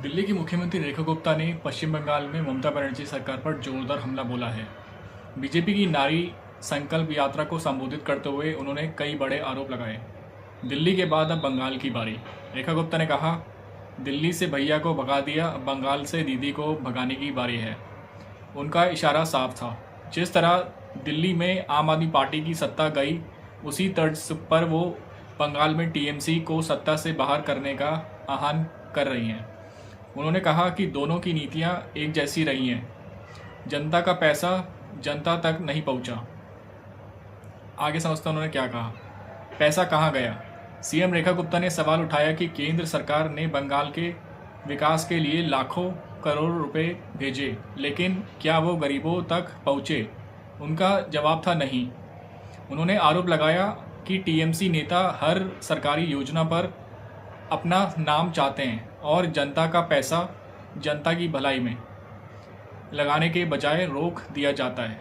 दिल्ली की मुख्यमंत्री रेखा गुप्ता ने पश्चिम बंगाल में ममता बनर्जी सरकार पर जोरदार हमला बोला है। बीजेपी की नारी संकल्प यात्रा को संबोधित करते हुए उन्होंने कई बड़े आरोप लगाए। दिल्ली के बाद अब बंगाल की बारी। रेखा गुप्ता ने कहा, दिल्ली से भैया को भगा दिया, अब बंगाल से दीदी को भगाने की बारी है। उनका इशारा साफ था। जिस तरह दिल्ली में आम आदमी पार्टी की सत्ता गई, उसी तर्ज पर वो बंगाल में टीएमसी को सत्ता से बाहर करने का आह्वान कर रही हैं। उन्होंने कहा कि दोनों की नीतियां एक जैसी रही हैं। जनता का पैसा जनता तक नहीं पहुंचा। आगे समझते उन्होंने क्या कहा। पैसा कहाँ गया? सीएम रेखा गुप्ता ने सवाल उठाया कि केंद्र सरकार ने बंगाल के विकास के लिए लाखों करोड़ रुपए भेजे, लेकिन क्या वो गरीबों तक पहुँचे? उनका जवाब था नहीं। उन्होंने आरोप लगाया कि टीएमसी नेता हर सरकारी योजना पर अपना नाम चाहते हैं और जनता का पैसा जनता की भलाई में लगाने के बजाय रोक दिया जाता है।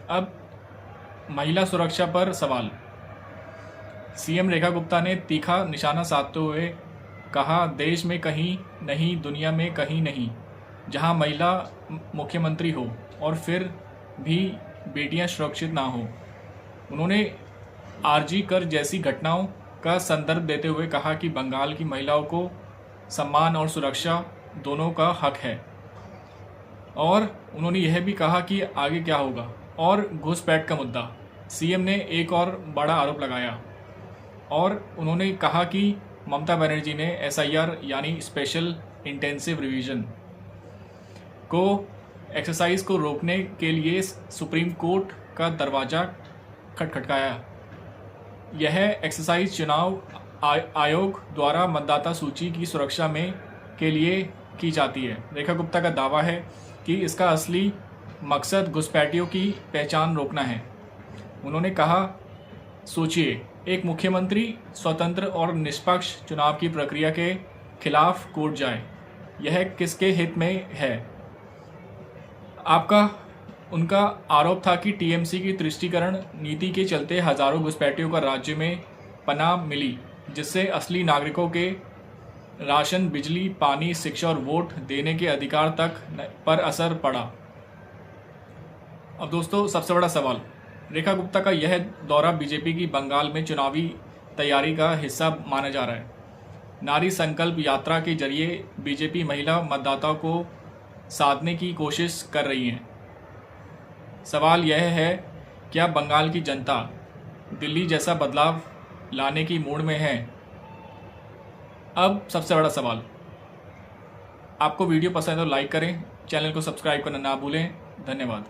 अब महिला सुरक्षा पर सवाल। सीएम रेखा गुप्ता ने तीखा निशाना साधते हुए कहा, देश में कहीं नहीं, दुनिया में कहीं नहीं जहां महिला मुख्यमंत्री हो और फिर भी बेटियां सुरक्षित ना हो। उन्होंने आरजी कर जैसी घटनाओं का संदर्भ देते हुए कहा कि बंगाल की महिलाओं को सम्मान और सुरक्षा दोनों का हक है। और उन्होंने यह भी कहा कि आगे क्या होगा। और घुसपैठ का मुद्दा, सीएम ने एक और बड़ा आरोप लगाया और उन्होंने कहा कि ममता बनर्जी ने एसआईआर यानी स्पेशल इंटेंसिव रिवीजन को एक्सरसाइज को रोकने के लिए सुप्रीम कोर्ट का दरवाज़ा खटखटाया। यह एक्सरसाइज चुनाव आयोग द्वारा मतदाता सूची की सुरक्षा में के लिए की जाती है। रेखा गुप्ता का दावा है कि इसका असली मकसद घुसपैठियों की पहचान रोकना है। उन्होंने कहा, सोचिए, एक मुख्यमंत्री स्वतंत्र और निष्पक्ष चुनाव की प्रक्रिया के खिलाफ कोर्ट जाए, यह किसके हित में है? उनका आरोप था कि टीएमसी की तुष्टीकरण नीति के चलते हजारों घुसपैठियों का राज्य में पनाह मिली, जिससे असली नागरिकों के राशन, बिजली, पानी, शिक्षा और वोट देने के अधिकार तक पर असर पड़ा। अब दोस्तों, सबसे बड़ा सवाल, रेखा गुप्ता का यह दौरा बीजेपी की बंगाल में चुनावी तैयारी का हिस्सा माना जा रहा है। नारी संकल्प यात्रा के जरिए बीजेपी महिला मतदाताओं को साधने की कोशिश कर रही है। सवाल यह है, क्या बंगाल की जनता दिल्ली जैसा बदलाव लाने की मूड में है? अब सबसे बड़ा सवाल, आपको वीडियो पसंद है तो लाइक करें, चैनल को सब्सक्राइब करना ना भूलें। धन्यवाद।